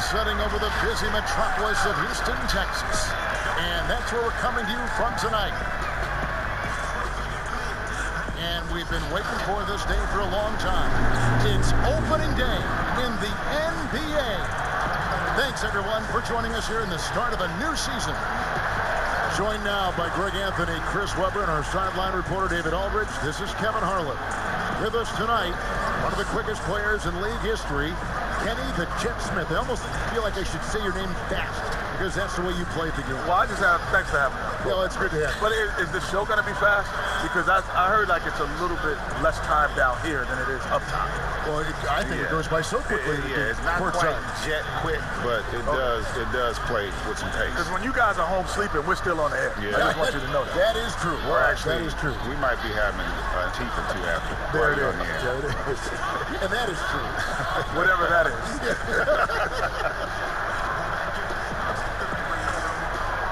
setting over the busy metropolis of Houston, Texas. And that's where we're coming to you from tonight. And we've been waiting for this day for a long time. It's opening day in the NBA. Thanks, everyone, for joining us here in the start of a new season. Joined now by Greg Anthony, Chris Webber, and our sideline reporter, David Aldridge. This is Kevin Harlan. With us tonight, one of the quickest players in league history, Kenny the Jet Smith. I almost feel like I should say your name fast, because that's the way you played the game. Well, I just have, thanks for having me. Yeah, it's good to have you. But is the show going to be fast? Because I heard like it's a little bit less time down here than it is up top. Well, I think it goes by so quickly. It's not quite jet quick, but it does play with some pace. Because when you guys are home sleeping, we're still on the air. Yeah. I just want you to know that. That is true. That is true. We might be having a teeth or two after. There it is. There it is. And that is true. Whatever that is.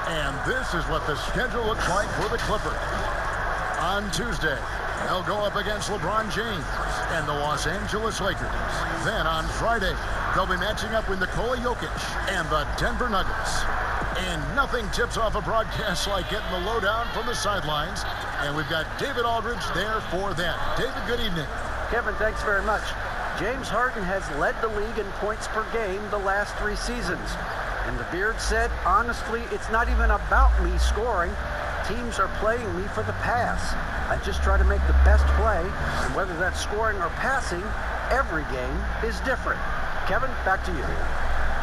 And this is what the schedule looks like for the Clippers. On Tuesday, they'll go up against LeBron James and the Los Angeles Lakers. Then on Friday, they'll be matching up with Nikola Jokic and the Denver Nuggets. And nothing tips off a broadcast like getting the lowdown from the sidelines. And we've got David Aldridge there for that. David, good evening. Kevin, thanks very much. James Harden has led the league in points per game the last 3 seasons. And the Beard said, honestly, it's not even about me scoring. Teams are playing me for the pass. I just try to make the best play, and whether that's scoring or passing, every game is different. Kevin, back to you.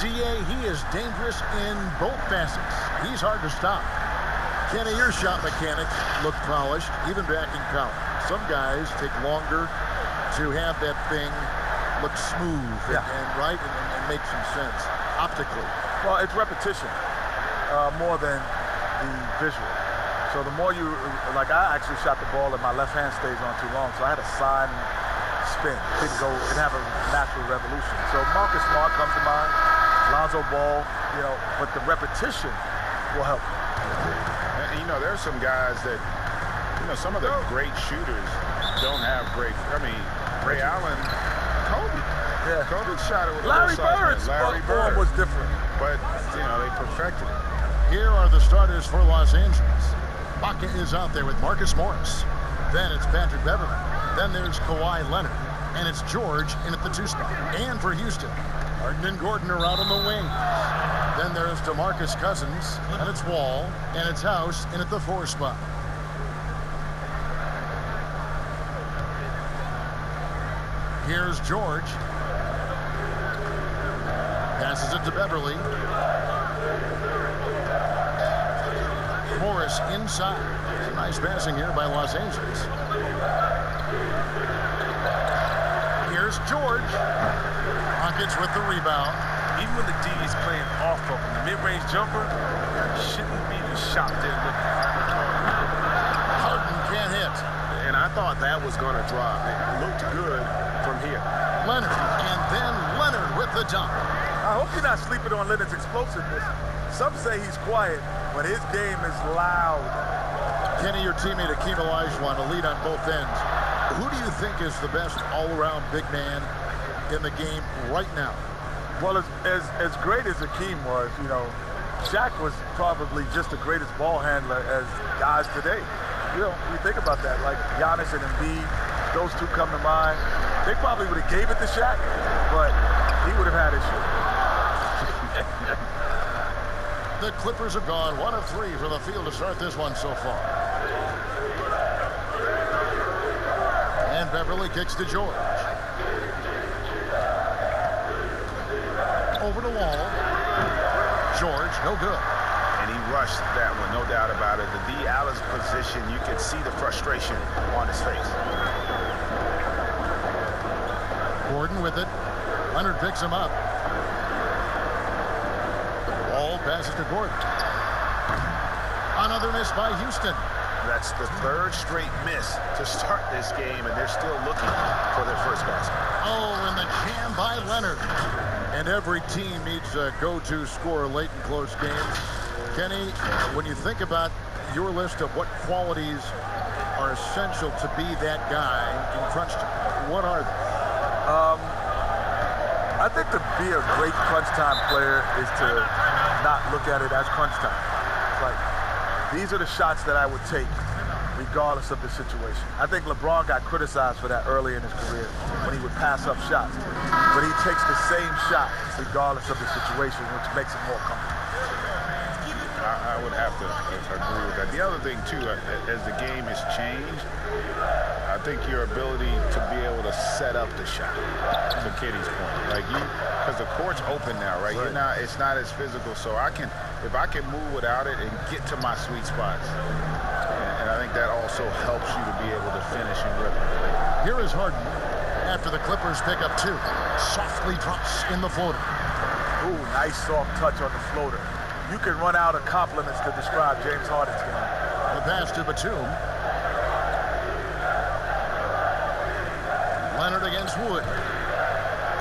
DA, he is dangerous in both facets. He's hard to stop. Kenny, your shot mechanics look polished, even back in college. Some guys take longer to have that thing look smooth and make some sense optically. Well, it's repetition more than the visual. So the more you, like I actually shot the ball and my left hand stays on too long, so I had a side spin. Didn't go and have a natural revolution. So Marcus Smart comes to mind, Lonzo Ball, but the repetition will help. And, there are some guys that, some of the great shooters don't have great, Ray Allen, Kobe. Yeah. Kobe shot it with Larry Bird's form was different. But, they perfected it. Here are the starters for Los Angeles. Baca is out there with Marcus Morris. Then it's Patrick Beverley. Then there's Kawhi Leonard. And it's George in at the 2 spot. And for Houston, Harden and Gordon are out on the wing. Then there's DeMarcus Cousins. And it's Wall. And it's House in at the 4 spot. Here's George. Passes it to Beverley. Morris inside. Some nice passing here by Los Angeles. Here's George. Rockets with the rebound. Even when the D is playing off of him, the mid-range jumper shouldn't be the shot they're looking at. Harden can't hit. And I thought that was going to drop. It looked good from here. Leonard, and then Leonard with the dunk. I hope you're not sleeping on Leonard's explosiveness. Some say he's quiet, but his game is loud. Kenny, your teammate Akeem Olajuwon, a lead on both ends. Who do you think is the best all-around big man in the game right now? Well, as great as Akeem was, Shaq was probably just the greatest ball handler as guys today. You think about that, like Giannis and Embiid, those two come to mind. They probably would have gave it to Shaq, but he would have had his share. The Clippers have gone 1 of 3 from the field to start this one so far. And Beverley kicks to George. Over to Wall. George, no good. And he rushed that one, no doubt about it. The D. Allen's position, you can see the frustration on his face. Gordon with it. Leonard picks him up. Wall passes to Gordon. Another miss by Houston. That's the 3rd straight miss to start this game, and they're still looking for their first basket. Oh, and the jam by Leonard. And every team needs a go-to scorer late in close games. Kenny, when you think about your list of what qualities are essential to be that guy in crunch time, what are they? I I think to be a great crunch time player is to not look at it as crunch time. It's like, these are the shots that I would take regardless of the situation. I think LeBron got criticized for that early in his career when he would pass up shots. But he takes the same shot regardless of the situation, which makes it more comfortable. I would have to agree with that. The other thing, too, as the game has changed, I think your ability to be able to set up the shot, to Kitty's point. Like because the court's open now, right? You're not, it's not as physical, so if I can move without it and get to my sweet spots. And I think that also helps you to be able to finish in rhythm. Here is Harden after the Clippers pick up 2. Softly drops in the floater. Ooh, nice soft touch on the floater. You can run out of compliments to describe James Harden's game. The pass to Batum. Leonard against Wood.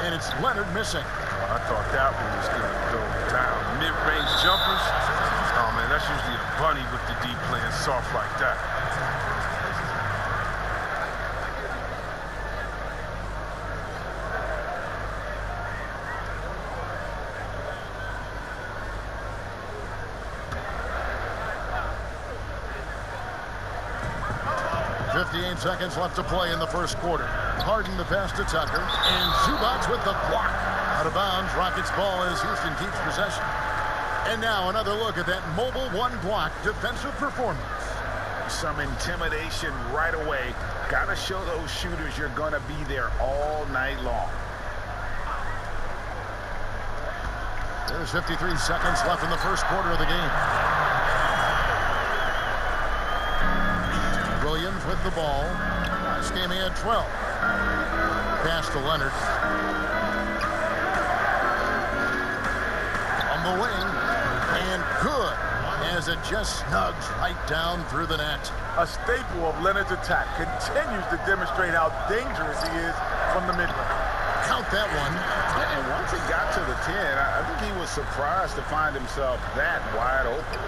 And it's Leonard missing. I thought that one was going to go down. Mid-range jumpers. Oh, man, that's usually a bunny with the deep playing soft like that. Seconds left to play in the first quarter. Harden the pass to Tucker, and Zubac with the block. Out of bounds, Rockets ball as Houston keeps possession. And now another look at that mobile one-block defensive performance. Some intimidation right away. Got to show those shooters you're going to be there all night long. There's 53 seconds left in the first quarter of the game. Williams with the ball. This game he had 12. Pass to Leonard. On the wing. And good. As it just snugs right down through the net. A staple of Leonard's attack. Continues to demonstrate how dangerous he is from the mid-range. Count that one. And once he got to the 10, I think he was surprised to find himself that wide open.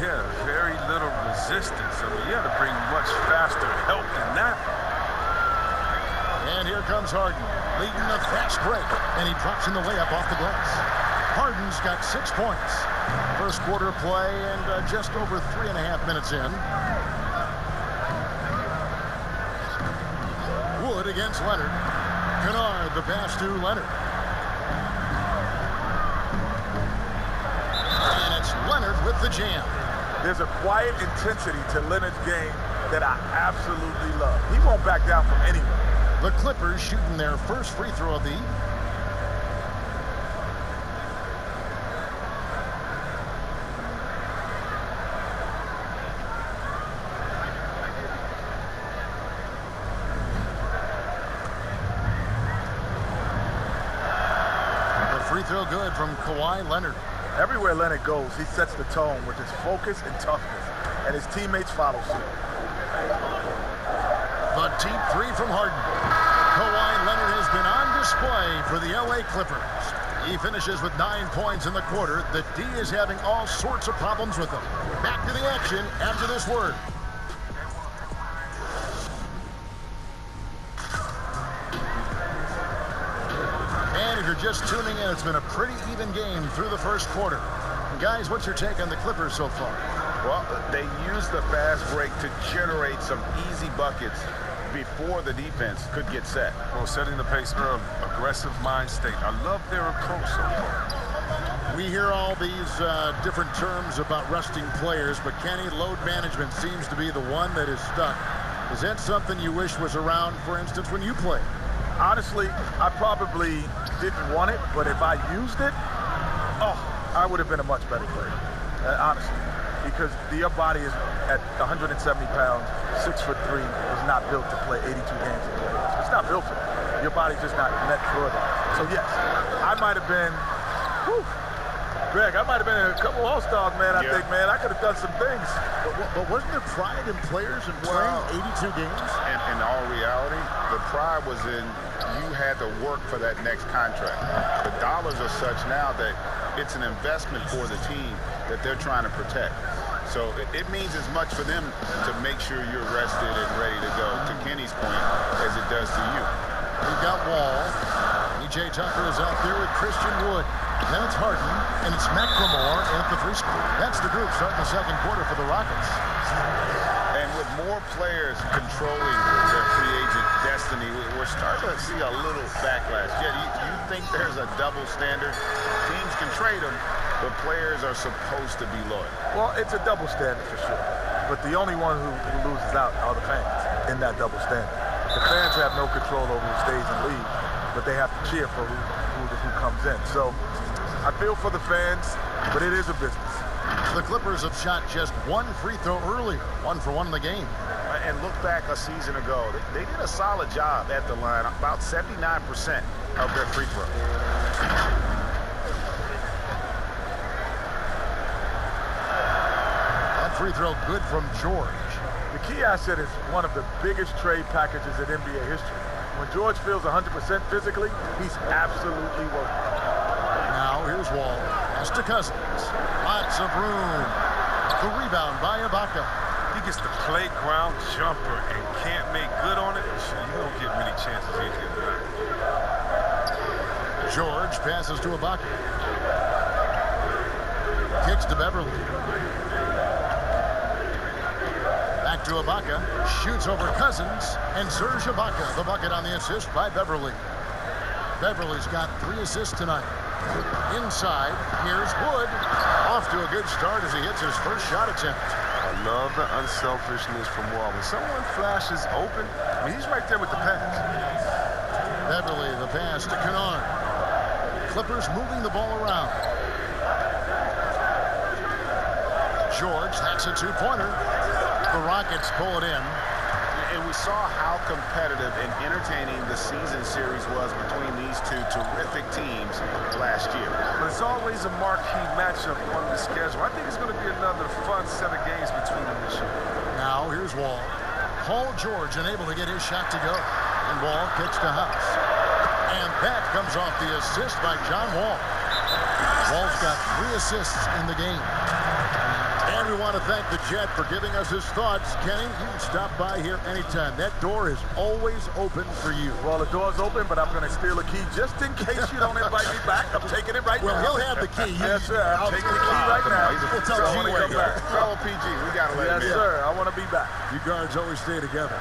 Yeah, very little resistance. I mean, you had to bring much faster help than that. And here comes Harden, leading a fast break. And he drops in the layup off the glass. Harden's got 6 points. First quarter play and just over 3.5 minutes in. Wood against Leonard. Kennard, the pass to Leonard. And it's Leonard with the jam. There's a quiet intensity to Leonard's game that I absolutely love. He won't back down from anyone. The Clippers shooting their first free throw of the evening. Free throw good from Kawhi Leonard. Everywhere Leonard goes, he sets the tone with his focus and toughness, and his teammates follow suit. The deep 3 from Harden. Kawhi Leonard has been on display for the LA Clippers. He finishes with 9 points in the quarter. The D is having all sorts of problems with him. Back to the action after this word. Just tuning in, it's been a pretty even game through the first quarter. Guys, what's your take on the Clippers so far? Well, they used the fast break to generate some easy buckets before the defense could get set. Well, setting the pace early, aggressive mind state. I love their approach so far. We hear all these different terms about resting players, but Kenny, load management seems to be the one that is stuck. Is that something you wish was around, for instance, when you played? Honestly, I probably didn't want it, but if I used it, I would have been a much better player, honestly. Because your body is at 170 pounds, 6'3", is not built to play 82 games in the playoffs. It's not built for that. Your body's just not meant for that. So yes, I might have been, Greg, I might have been in a couple All-Stars, man, I think, man. I could have done some things. But wasn't there pride in players in playing 82 games? And in all reality, the pride was in you had to work for that next contract. The dollars are such now that it's an investment for the team that they're trying to protect. So it means as much for them to make sure you're rested and ready to go, to Kenny's point, as it does to you. We've got Wall. He P.J. Tucker is out there with Christian Wood. Then it's Harden, and it's McLemore at the 3 spot. That's the group starting the second quarter for the Rockets. And with more players controlling their free agent destiny, we're starting to see a little backlash. Yeah, you think there's a double standard? Teams can trade them, but players are supposed to be loyal. Well, it's a double standard for sure. But the only one who loses out are the fans in that double standard. The fans have no control over who stays and leaves, but they have to cheer for who comes in. So I feel for the fans, but it is a business. The Clippers have shot just 1 free throw earlier, 1 for 1 in the game. And look back a season ago, they did a solid job at the line, about 79% of their free throws. That free throw good from George. The key asset is one of the biggest trade packages in NBA history. When George feels 100% physically, he's absolutely working. Now here's Wall. Pass to Cousins. Lots of room. The rebound by Ibaka. He gets the playground jumper and can't make good on it. You don't get many chances here tonight. George passes to Ibaka. Kicks to Beverly. Back to Ibaka. Shoots over Cousins. And Serge Ibaka, the bucket on the assist by Beverly. Beverly's got 3 assists tonight. Inside, here's Wood. Off to a good start as he hits his first shot attempt. I love the unselfishness from Wall. When someone flashes open, I mean, he's right there with the pass. Beverly, the pass to Kennard. Clippers moving the ball around. George, that's a 2-pointer. The Rockets pull it in. And we saw how competitive and entertaining the season series was between these two terrific teams last year. But it's always a marquee matchup on the schedule. I think it's going to be another fun set of games between them this year. Now here's Wall. Paul George unable to get his shot to go. And Wall kicks to House. And that comes off the assist by John Wall. Wall's got 3 assists in the game. And we want to thank the Jet for giving us his thoughts. Kenny, you can stop by here anytime. That door is always open for you. Well, the door's open, but I'm going to steal a key just in case you don't invite me back. I'm taking it right now. Well, he'll have the key. Yes, sir. I'm taking the key right now. We'll tell So I want to come back. Fellow PG, we got to let him in. Yes, sir. I want to be back. You guards always stay together.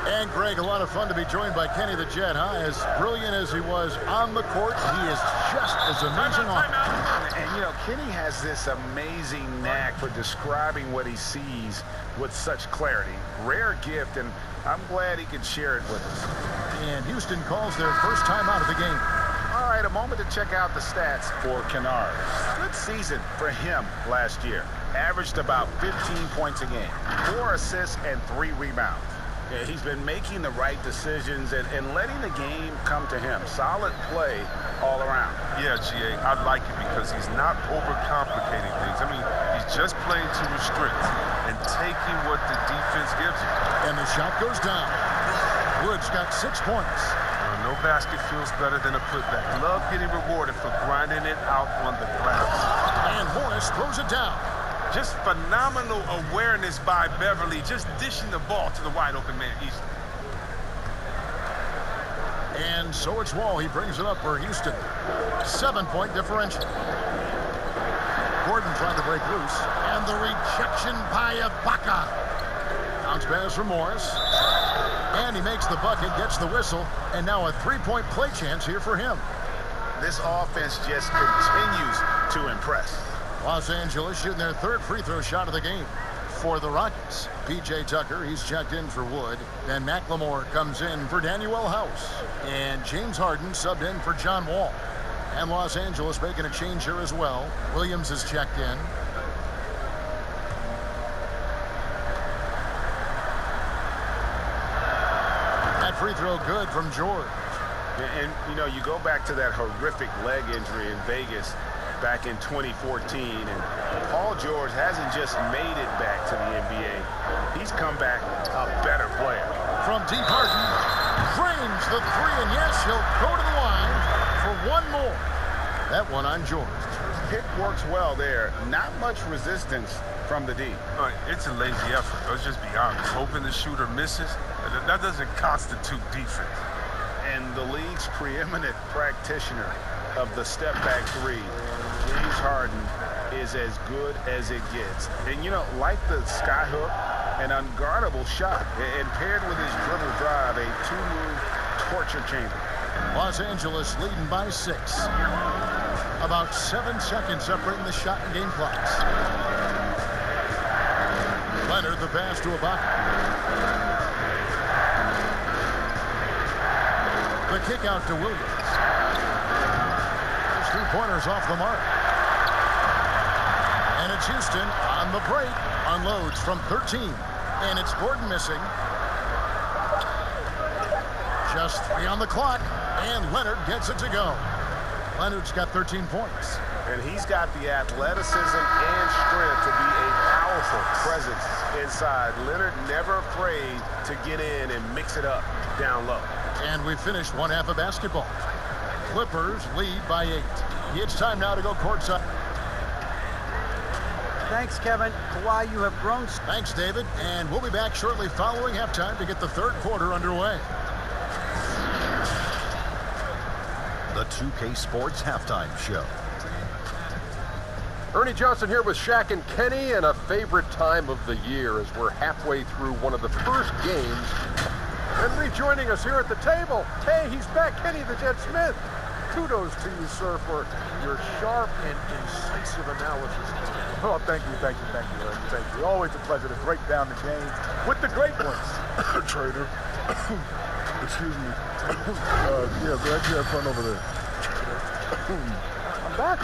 And Greg, a lot of fun to be joined by Kenny the Jet, huh? As brilliant as he was on the court, he is just as amazing off. And, you know, Kenny has this amazing knack for describing what he sees with such clarity. Rare gift, and I'm glad he can share it with us. And Houston calls their first time out of the game. All right, a moment to check out the stats for Kennard. Good season for him last year. Averaged about 15 points a game, 4 assists, and 3 rebounds. Yeah, he's been making the right decisions and letting the game come to him. Solid play all around. Yeah, GA, I like it because he's not overcomplicating things. I mean, he's just playing to restrict and taking what the defense gives him. And the shot goes down. Wood's got 6 points. No basket feels better than a putback. Love getting rewarded for grinding it out on the glass. And Morris throws it down. Just phenomenal awareness by Beverly, just dishing the ball to the wide open man easily. And so it's Wall. He brings it up for Houston. 7-point differential. Gordon trying to break loose. And the rejection by Ibaka. Bounce pass from Morris. And he makes the bucket, gets the whistle, and now a 3-point play chance here for him. This offense just continues to impress. Los Angeles shooting their 3rd free throw shot of the game for the Rockets. P.J. Tucker, he's checked in for Wood. Then McLemore comes in for Danuel House. And James Harden subbed in for John Wall. And Los Angeles making a change here as well. Williams is checked in. That free throw good from George. And, you know, you go back to that horrific leg injury in Vegas back in 2014, and Paul George hasn't just made it back to the NBA. He's come back a better player. From deep, Harden frames the 3, and yes, he'll go to the line for 1 more. That one on George. Pick works well there. Not much resistance from the D. It's a lazy effort. Let's just be honest. Hoping the shooter misses, that doesn't constitute defense. and the league's preeminent practitioner of the step-back three, James Harden, is as good as it gets. And, you know, like the skyhook, an unguardable shot, and paired with his dribble drive, a two-move torture chamber. Los Angeles leading by 6. About 7 seconds separating the shot and game clocks. Leonard, the pass to Ibaka. The kick out to Williams. Those 3-pointers off the mark. And it's Houston on the break. Unloads from 13. And it's Gordon missing. Just 3 on the clock. And Leonard gets it to go. Leonard's got 13 points. And he's got the athleticism and strength to be a powerful presence inside. Leonard never afraid to get in and mix it up down low. And we finished one half of basketball. Clippers lead by 8. It's time now to go courtside. Thanks, Kevin. Kawhi, you have grown. Thanks, David. And we'll be back shortly following halftime to get the third quarter underway. The 2K Sports Halftime Show. Ernie Johnson here with Shaq and Kenny, and a favorite time of the year as we're halfway through one of the first games. And rejoining us here at the table, hey, he's back, Kenny the Jet Smith. Kudos to you, sir, for your sharp and incisive analysis. Oh, thank you, Ernie, thank you. Always a pleasure to break down the game with the great ones. Trader. Excuse me. Yeah, glad you had fun over there. I'm back.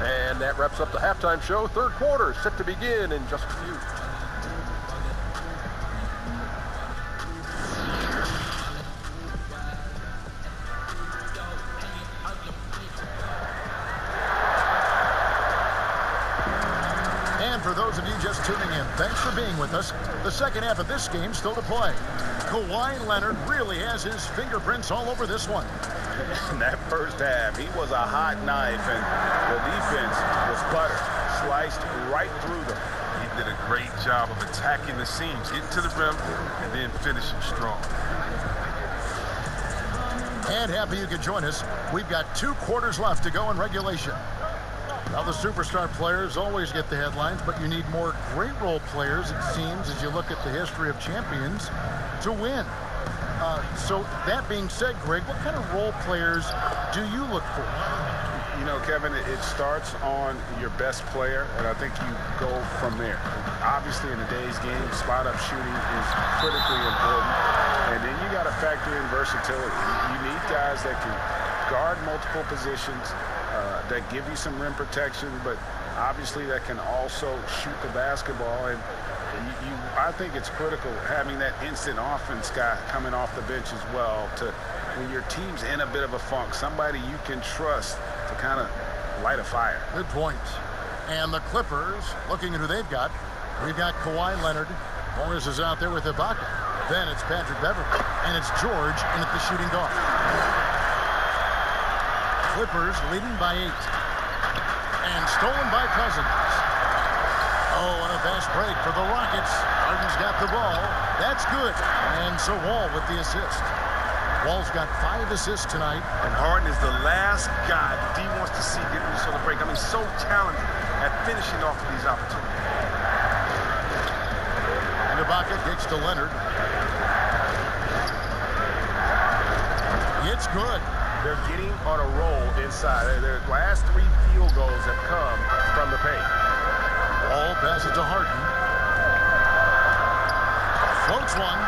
And that wraps up the halftime show. Third quarter set to begin in just a few. And for those of you just tuning in, thanks for being with us. The second half of this game still to play. Kawhi Leonard really has his fingerprints all over this one. In that first half, he was a hot knife, and the defense was butter, sliced right through them. He did a great job of attacking the seams, getting to the rim, and then finishing strong. And happy you could join us. We've got 2 quarters left to go in regulation. Now, the superstar players always get the headlines, but you need more great role players, it seems, as you look at the history of champions, to win. So that being said, Greg, what kind of role players do you look for? You know, Kevin, it starts on your best player, and I think you go from there. Obviously, in today's game, spot-up shooting is critically important, and then you got to factor in versatility. You need guys that can guard multiple positions, that give you some rim protection, but obviously that can also shoot the basketball. And I think it's critical having that instant offense guy coming off the bench as well, to when your team's in a bit of a funk, somebody you can trust to kind of light a fire. Good point. And the Clippers, looking at who they've got, we've got Kawhi Leonard. Morris is out there with Ibaka. Then it's Patrick Beverley. And it's George in at the shooting guard. Clippers leading by 8. And stolen by Cousins. Oh, and a fast break for the Rockets. Harden's got the ball. That's good. And so Wall with the assist. Wall's got 5 assists tonight. And Harden is the last guy that D wants to see getting this on the break. I mean, so talented at finishing off of these opportunities. And Ibaka kicks to Leonard. It's good. They're getting on a roll inside. Their last 3 field goals have come from the paint. Ball passes to Harden. Floats one.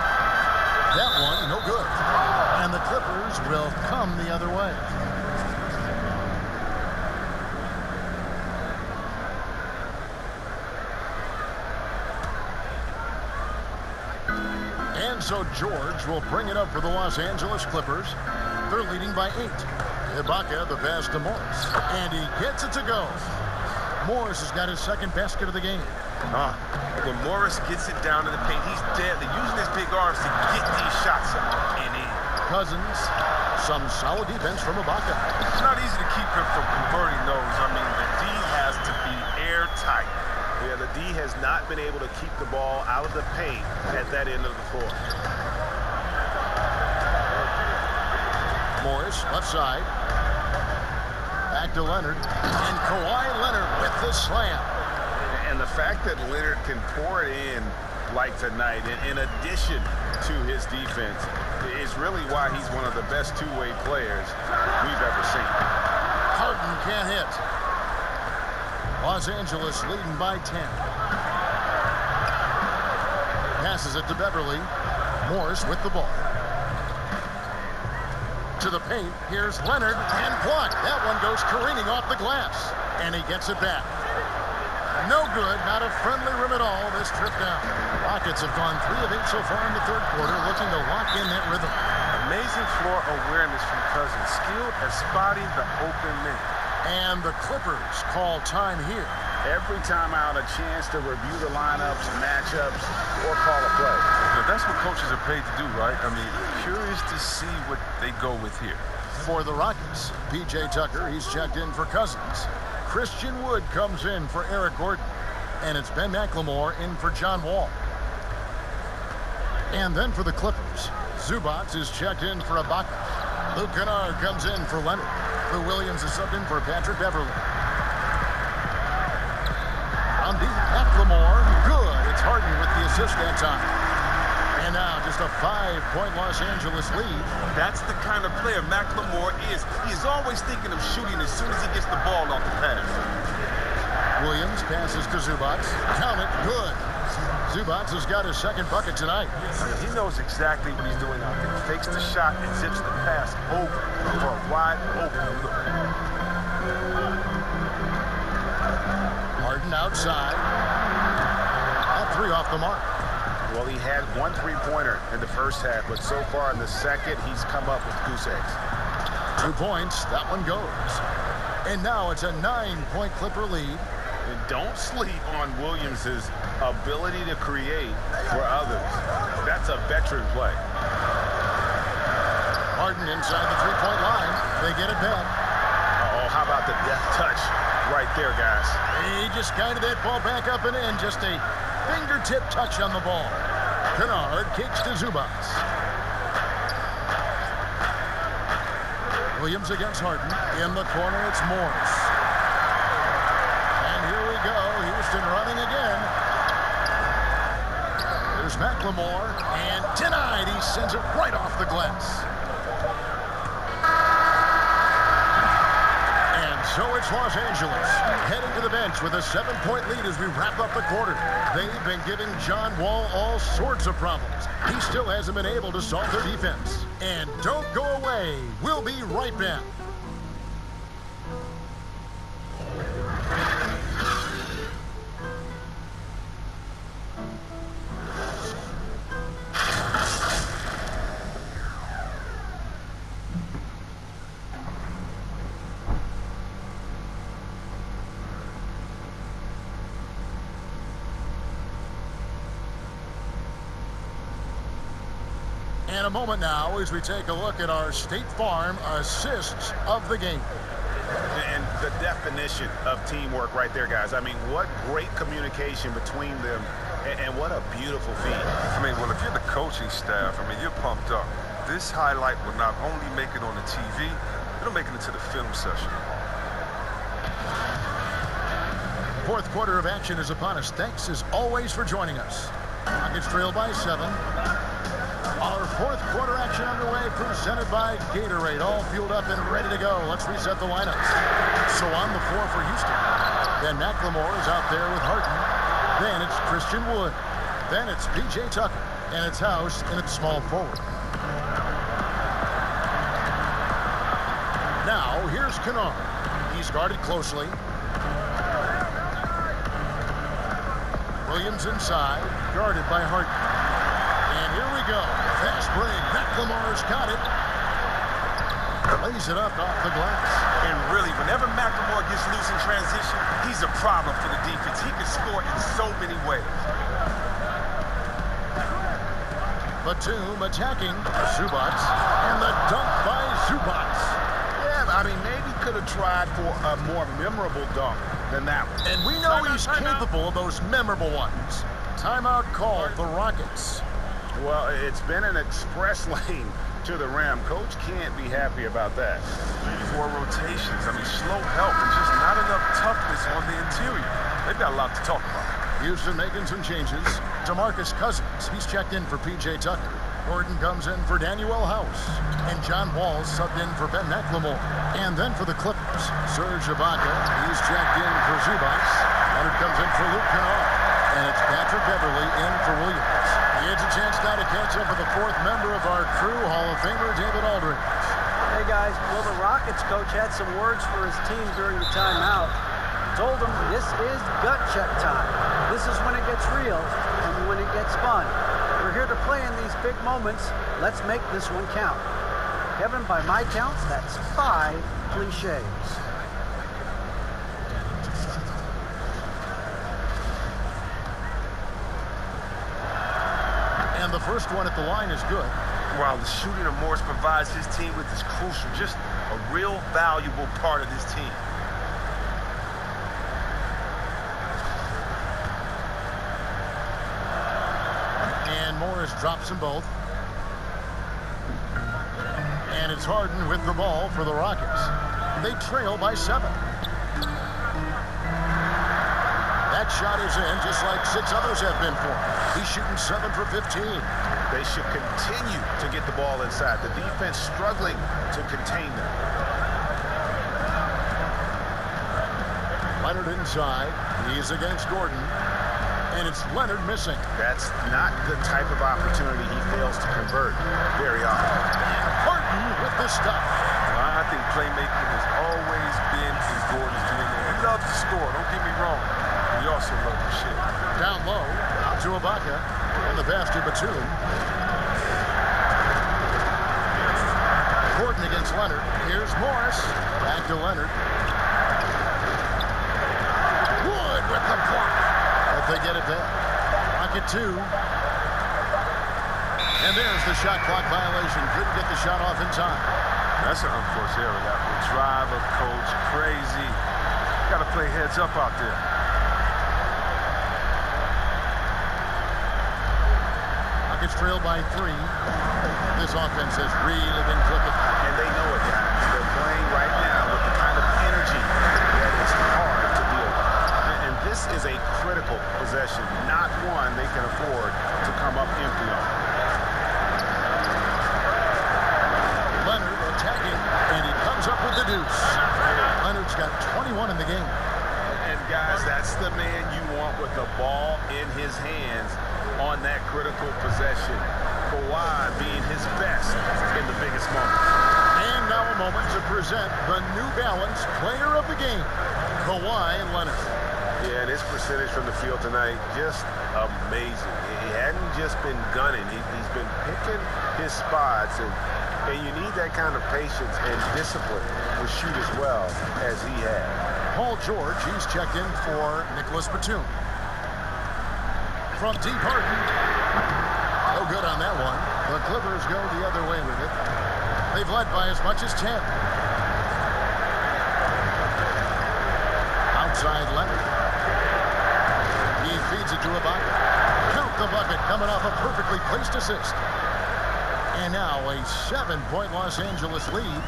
That one, no good. And the Clippers will come the other way. And so George will bring it up for the Los Angeles Clippers. They're leading by 8. Ibaka, the pass to Morris. And he gets it to go. Morris has got his second basket of the game. When Morris gets it down in the paint, he's deadly, using his big arms to get these shots up and in. Cousins, some solid defense from Ibaka. It's not easy to keep him from converting those. I mean, the D has to be airtight. Yeah, the D has not been able to keep the ball out of the paint at that end of the floor. Williams, left side. Back to Leonard. And Kawhi Leonard with the slam. And the fact that Leonard can pour it in like tonight, in addition to his defense, is really why he's one of the best two-way players we've ever seen. Harden can't hit. Los Angeles leading by 10. Passes it to Beverly. Morris with the ball. To the paint. Here's Leonard and blocked. That one goes careening off the glass. And he gets it back. No good. Not a friendly rim at all this trip down. Rockets have gone 3 of 8 so far in the third quarter, looking to lock in that rhythm. Amazing floor awareness from Cousins. Skilled at spotting the open man. And the Clippers call time here. Every time out, a chance to review the lineups, matchups, or call a play. Now, that's what coaches are paid to do, right? I mean, curious to see what they go with here. For the Rockets, P.J. Tucker, he's checked in for Cousins. Christian Wood comes in for Eric Gordon. And it's Ben McLemore in for John Wall. And then for the Clippers, Zubac is checked in for Ibaka. Luke Kennard comes in for Leonard. Lou Williams is subbed in for Patrick Beverly. On deep, McLemore, good. It's Harden with the assist that time. And now just a 5-point Los Angeles lead. That's the kind of player McLemore is. He's always thinking of shooting as soon as he gets the ball off the pass. Williams passes to Zubac. Count it, good. Zubac has got his second bucket tonight. I mean, he knows exactly what he's doing out there. He fakes the shot and zips the pass over for a wide open look. Harden outside. That 3 off the mark. Well, he had 1 3-pointer in the first half, but so far in the second, he's come up with goose eggs. 2 points, that one goes. And now it's a 9-point Clipper lead. And don't sleep on Williams' ability to create for others. That's a veteran play. Harden inside the 3-point line. They get it back. Oh, how about the death touch right there, guys? He just guided that ball back up and in. Just a fingertip touch on the ball. Kennard kicks to Zubac. Williams against Harden. In the corner, it's Morris. And here we go. Houston running again. There's McLemore. And denied. He sends it right off the glass. So it's Los Angeles heading to the bench with a 7-point lead as we wrap up the quarter. They've been giving John Wall all sorts of problems. He still hasn't been able to solve their defense. And don't go away. We'll be right back. In a moment now as we take a look at our State Farm assists of the game. And the definition of teamwork right there, guys. I mean, what great communication between them, and what a beautiful feat. I mean, well, if you're the coaching staff, I mean, you're pumped up. This highlight will not only make it on the TV, it'll make it into the film session. Fourth quarter of action is upon us. Thanks as always for joining us. Rockets trail by 7. Our fourth quarter action underway, presented by Gatorade. All fueled up and ready to go. Let's reset the lineups. So on the floor for Houston. Then McLemore is out there with Harden. Then it's Christian Wood. Then it's P.J. Tucker. And it's House in its small forward. Now, here's Kennard. He's guarded closely. Williams inside, guarded by Harden. And here we go. Fast break. McLemore's got it. Lays it up off the glass. And really, whenever McLemore gets loose in transition, he's a problem for the defense. He can score in so many ways. Batum attacking Zubac. And the dunk by Zubac. Yeah, I mean, maybe could have tried for a more memorable dunk than that one. And we know he's capable of those memorable ones. Timeout called, the Rockets. Well, it's been an express lane to the rim. Coach can't be happy about that. 4 rotations. I mean, slow help and just not enough toughness on the interior. They've got a lot to talk about. Houston making some changes. DeMarcus Cousins, he's checked in for P.J. Tucker. Gordon comes in for Daniel House. And John Walls subbed in for Ben McLemore. And then for the Clippers, Serge Ibaka, he's checked in for Zubac. Leonard comes in for Luke Kennard. And it's Patrick Beverly in for Williams. He has a chance now to catch up with the 4th member of our crew, Hall of Famer David Aldridge. Hey guys, well, the Rockets coach had some words for his team during the timeout. Told them this is gut check time. This is when it gets real and when it gets fun. We're here to play in these big moments. Let's make this one count. Kevin, by my counts, that's 5 cliches. And the first one at the line is good. While the shooting of Morris provides his team with is crucial, just a real valuable part of this team. And Morris drops them both. And it's Harden with the ball for the Rockets. They trail by 7. That shot is in, just like 6 others have been for him. He's shooting 7 for 15. They should continue to get the ball inside. The defense struggling to contain them. Leonard inside. He's against Gordon. And it's Leonard missing. That's not the type of opportunity he fails to convert very often. And Harden with the stop. I think playmaking has always been in Gordon's DNA. He loves to score, don't get me wrong. He also loves to shit. Down low, out to Ibaka. And the pass to Batum. Gordon against Leonard. Here's Morris. Back to Leonard. Wood with the block. But they get it back. Rocket 2. And there's the shot clock violation. Couldn't get the shot off in time. That's an unforced error. That will drive a coach crazy. Got to play heads up out there. Rockets trail by 3. This offense has really been clicking. And they know it, guys. They're playing right now with the kind of energy that is hard to deal with. And this is a critical possession, not one they can afford to come up empty on. Leonard attacking, and he comes up with the deuce. Leonard's got 21 in the game. And guys, that's the man you want with the ball in his hands on that critical possession. Kawhi being his best in the biggest moment. And now a moment to present the New Balance Player of the Game, Kawhi Leonard. Yeah, and his percentage from the field tonight, just amazing. He hadn't just been gunning. He's been picking his spots, and you need that kind of patience and discipline to shoot as well as he has. Paul George, he's checked in for Nicholas Batum. From deep, Harden. No good on that one. The Clippers go the other way with it. They've led by as much as 10. Outside Leonard. He feeds it to Ibaka. Count the bucket coming off a perfectly placed assist. And now a 7-point Los Angeles lead.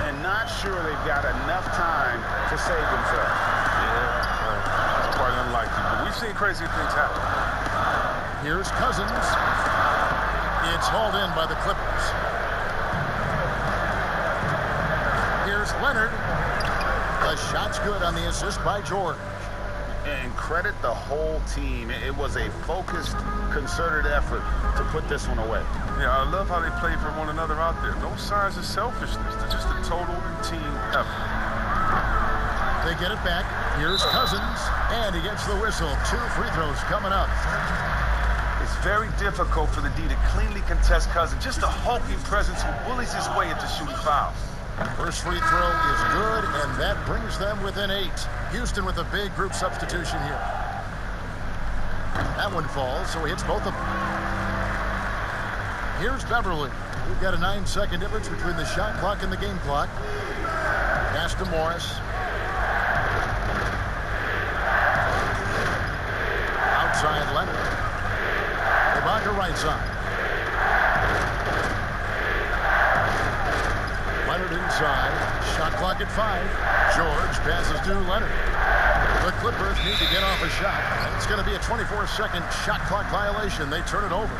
And not sure they've got enough time to save themselves. Yeah, it's quite unlikely, but we've seen crazy things happen. Here's Cousins. It's hauled in by the Clippers. Here's Leonard. The shot's good on the assist by George. And credit the whole team. It was a focused, concerted effort to put this one away. Yeah, I love how they play for one another out there. No signs of selfishness. They're just a total team effort. They get it back. Here's Cousins. And he gets the whistle. 2 free throws coming up. It's very difficult for the D to cleanly contest Cousins. Just a hulking presence who bullies his way into shooting fouls. First free throw is good, and that brings them within 8. Houston with a big group substitution here. That one falls, so he hits both of them. Here's Beverly. We've got a 9-second difference between the shot clock and the game clock. Pass to Morris. Outside Leonard. Ibaka right side. clock at 5. George passes to Leonard. The Clippers need to get off a shot. It's going to be a 24-second shot clock violation. They turn it over.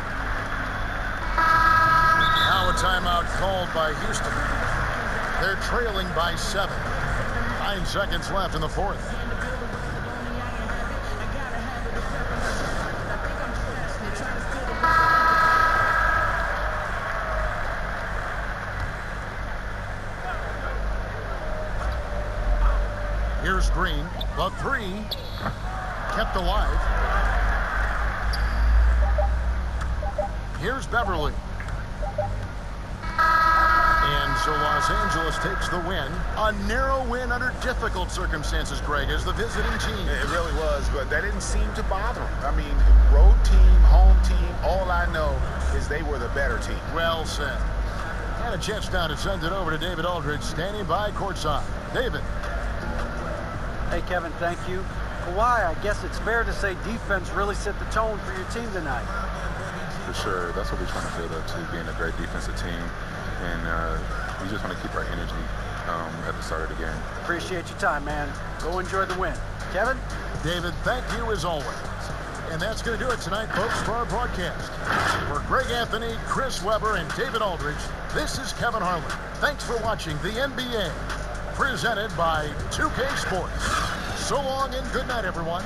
Now a timeout called by Houston. They're trailing by 7. 9 seconds left in the fourth. Here's Green. The 3 kept alive. Here's Beverly. And so Los Angeles takes the win. A narrow win under difficult circumstances, Greg, as the visiting team. It really was, but that didn't seem to bother them. I mean, road team, home team, all I know is they were the better team. Well said. And a chance now to send it over to David Aldridge, standing by courtside. David. Hey, Kevin, thank you. Kawhi, I guess it's fair to say defense really set the tone for your team tonight. For sure. That's what we're trying to build up to, being a great defensive team. And we just want to keep our energy at the start of the game. Appreciate your time, man. Go enjoy the win. Kevin? David, thank you as always. And that's going to do it tonight, folks, for our broadcast. For Greg Anthony, Chris Webber, and David Aldridge, this is Kevin Harlan. Thanks for watching the NBA, presented by 2K Sports. So long and good night, everyone.